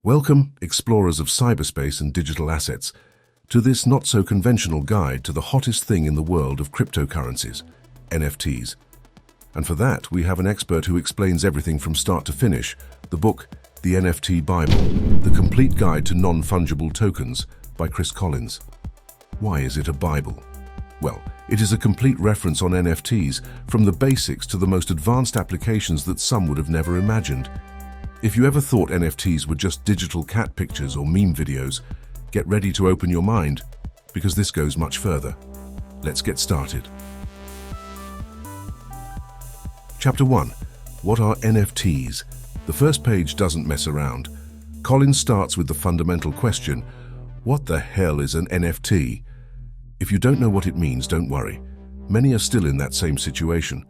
Welcome, explorers of cyberspace and digital assets, to this not-so-conventional guide to the hottest thing in the world of cryptocurrencies, NFTs. And for that, we have an expert who explains everything from start to finish, the book, The NFT Bible, The Complete Guide to Non-Fungible Tokens, by Chris Collins. Why is it a Bible? Well, it is a complete reference on NFTs, from the basics to the most advanced applications that some would have never imagined. If you ever thought NFTs were just digital cat pictures or meme videos, get ready to open your mind, because this goes much further. Let's get started. Chapter 1. What are NFTs? The first page doesn't mess around. Collins starts with the fundamental question, what the hell is an NFT? If you don't know what it means, don't worry. Many are still in that same situation.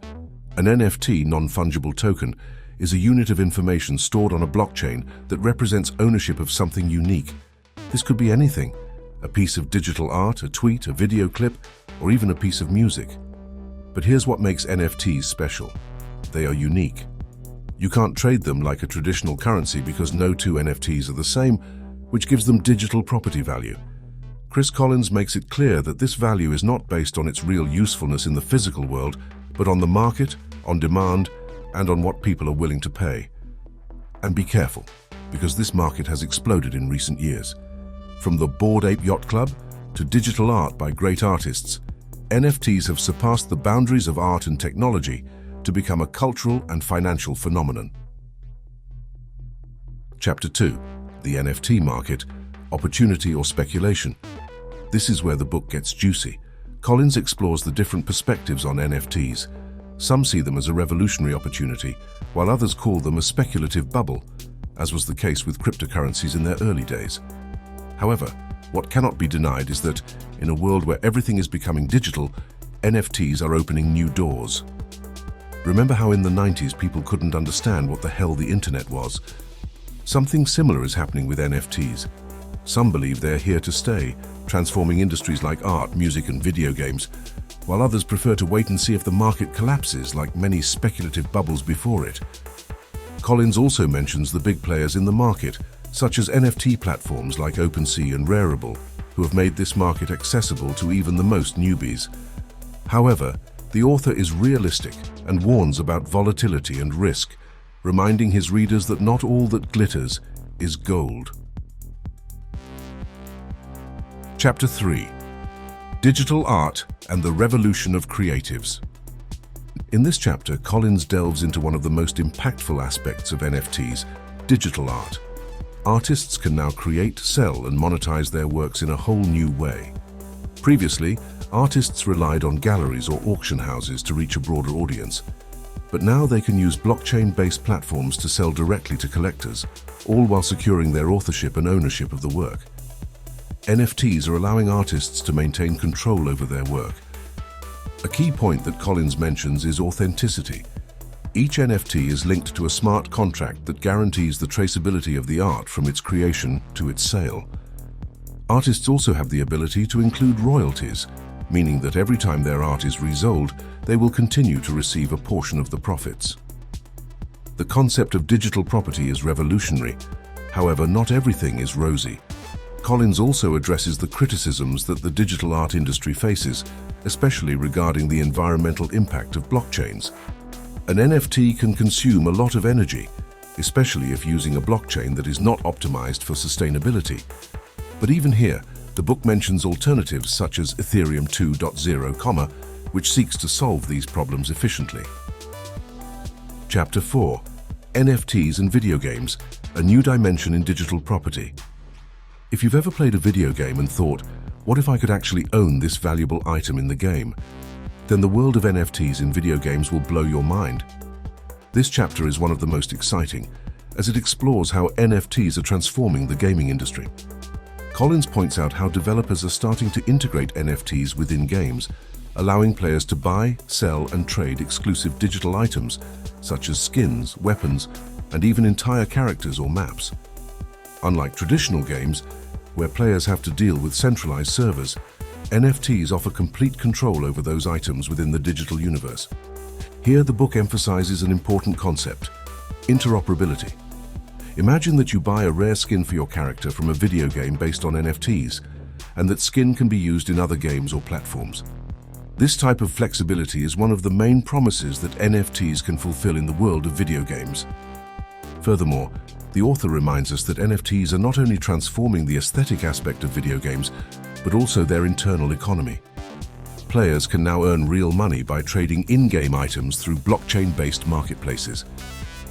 An NFT, non-fungible token, is a unit of information stored on a blockchain that represents ownership of something unique. This could be anything: a piece of digital art, a tweet, a video clip, or even a piece of music. But here's what makes NFTs special. They are unique. You can't trade them like a traditional currency because no two NFTs are the same, which gives them digital property value. Chris Collins makes it clear that this value is not based on its real usefulness in the physical world, but on the market, on demand, and on what people are willing to pay. And be careful, because this market has exploded in recent years. From the Bored Ape Yacht Club to digital art by great artists, NFTs have surpassed the boundaries of art and technology to become a cultural and financial phenomenon. Chapter 2. The NFT market, opportunity or speculation. This is where the book gets juicy. Collins explores the different perspectives on NFTs. Some see them as a revolutionary opportunity, while others call them a speculative bubble, as was the case with cryptocurrencies in their early days. However, what cannot be denied is that, in a world where everything is becoming digital, NFTs are opening new doors. Remember how in the 90s people couldn't understand what the hell the internet was? Something similar is happening with NFTs. Some believe they're here to stay, transforming industries like art, music, and video games, while others prefer to wait and see if the market collapses like many speculative bubbles before it. Collins also mentions the big players in the market, such as NFT platforms like OpenSea and Rarible, who have made this market accessible to even the most newbies. However, the author is realistic and warns about volatility and risk, reminding his readers that not all that glitters is gold. Chapter 3. Digital art and the revolution of creatives. In this chapter, Collins delves into one of the most impactful aspects of NFTs, digital art. Artists can now create, sell, and monetize their works in a whole new way. Previously, artists relied on galleries or auction houses to reach a broader audience. But now they can use blockchain-based platforms to sell directly to collectors, all while securing their authorship and ownership of the work. NFTs are allowing artists to maintain control over their work. A key point that Collins mentions is authenticity. Each NFT is linked to a smart contract that guarantees the traceability of the art from its creation to its sale. Artists also have the ability to include royalties, meaning that every time their art is resold, they will continue to receive a portion of the profits. The concept of digital property is revolutionary. However, not everything is rosy. Collins also addresses the criticisms that the digital art industry faces, especially regarding the environmental impact of blockchains. An NFT can consume a lot of energy, especially if using a blockchain that is not optimized for sustainability. But even here, the book mentions alternatives such as Ethereum 2.0, which seeks to solve these problems efficiently. Chapter 4. NFTs and video games, a new dimension in digital property. If you've ever played a video game and thought, what if I could actually own this valuable item in the game? Then the world of NFTs in video games will blow your mind. This chapter is one of the most exciting, as it explores how NFTs are transforming the gaming industry. Collins points out how developers are starting to integrate NFTs within games, allowing players to buy, sell, and trade exclusive digital items, such as skins, weapons, and even entire characters or maps. Unlike traditional games, where players have to deal with centralized servers, NFTs offer complete control over those items within the digital universe. Here, the book emphasizes an important concept: interoperability. Imagine that you buy a rare skin for your character from a video game based on NFTs, and that skin can be used in other games or platforms. This type of flexibility is one of the main promises that NFTs can fulfill in the world of video games. Furthermore, the author reminds us that NFTs are not only transforming the aesthetic aspect of video games, but also their internal economy. Players can now earn real money by trading in-game items through blockchain-based marketplaces.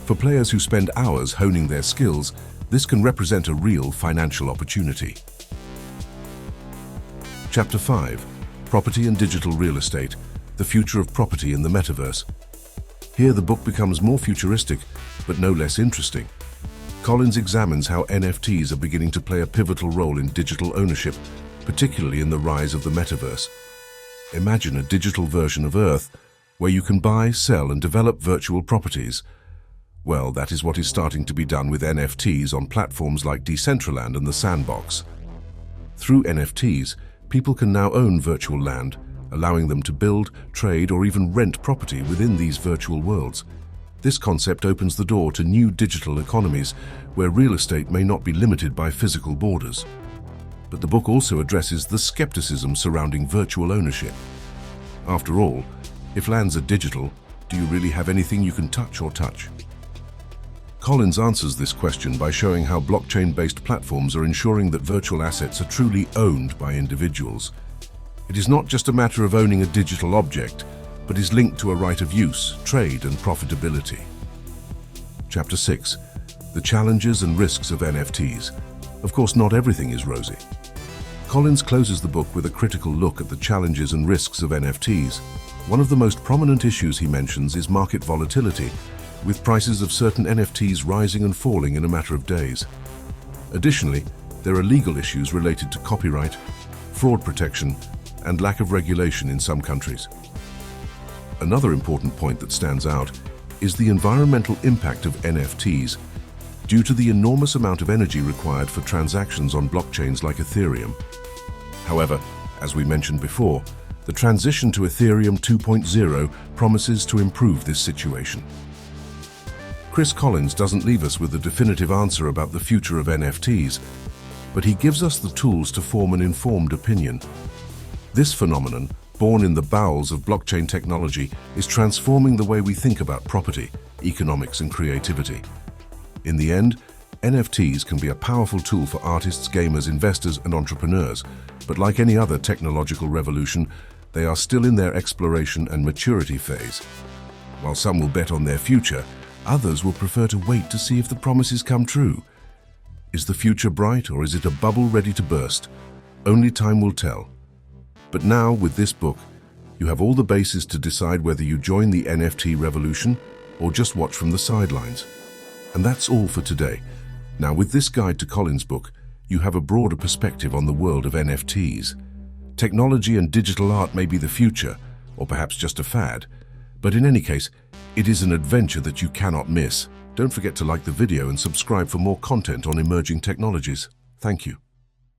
For players who spend hours honing their skills, this can represent a real financial opportunity. Chapter 5. Property and Digital Real Estate, the Future of Property in the Metaverse. Here the book becomes more futuristic, but no less interesting. Collins examines how NFTs are beginning to play a pivotal role in digital ownership, particularly in the rise of the metaverse. Imagine a digital version of Earth where you can buy, sell, and develop virtual properties. Well, that is what is starting to be done with NFTs on platforms like Decentraland and the Sandbox. Through NFTs, people can now own virtual land, allowing them to build, trade, or even rent property within these virtual worlds. This concept opens the door to new digital economies where real estate may not be limited by physical borders. But the book also addresses the skepticism surrounding virtual ownership. After all, if lands are digital, do you really have anything you can touch or touch? Collins answers this question by showing how blockchain-based platforms are ensuring that virtual assets are truly owned by individuals. It is not just a matter of owning a digital object, but is linked to a right of use, trade, and profitability. Chapter 6. The Challenges and Risks of NFTs. Of course, not everything is rosy. Collins closes the book with a critical look at the challenges and risks of NFTs. One of the most prominent issues he mentions is market volatility, with prices of certain NFTs rising and falling in a matter of days. Additionally, there are legal issues related to copyright, fraud protection, and lack of regulation in some countries. Another important point that stands out is the environmental impact of NFTs due to the enormous amount of energy required for transactions on blockchains like Ethereum. However, as we mentioned before, the transition to Ethereum 2.0 promises to improve this situation. Chris Collins doesn't leave us with a definitive answer about the future of NFTs, but he gives us the tools to form an informed opinion. This phenomenon, born in the bowels of blockchain technology, is transforming the way we think about property, economics, and creativity. In the end, NFTs can be a powerful tool for artists, gamers, investors, and entrepreneurs, but like any other technological revolution, they are still in their exploration and maturity phase. While some will bet on their future, others will prefer to wait to see if the promises come true. Is the future bright, or is it a bubble ready to burst? Only time will tell. But now, with this book, you have all the bases to decide whether you join the NFT revolution or just watch from the sidelines. And that's all for today. Now, with this guide to Collins' book, you have a broader perspective on the world of NFTs. Technology and digital art may be the future, or perhaps just a fad, but in any case, it is an adventure that you cannot miss. Don't forget to like the video and subscribe for more content on emerging technologies. Thank you.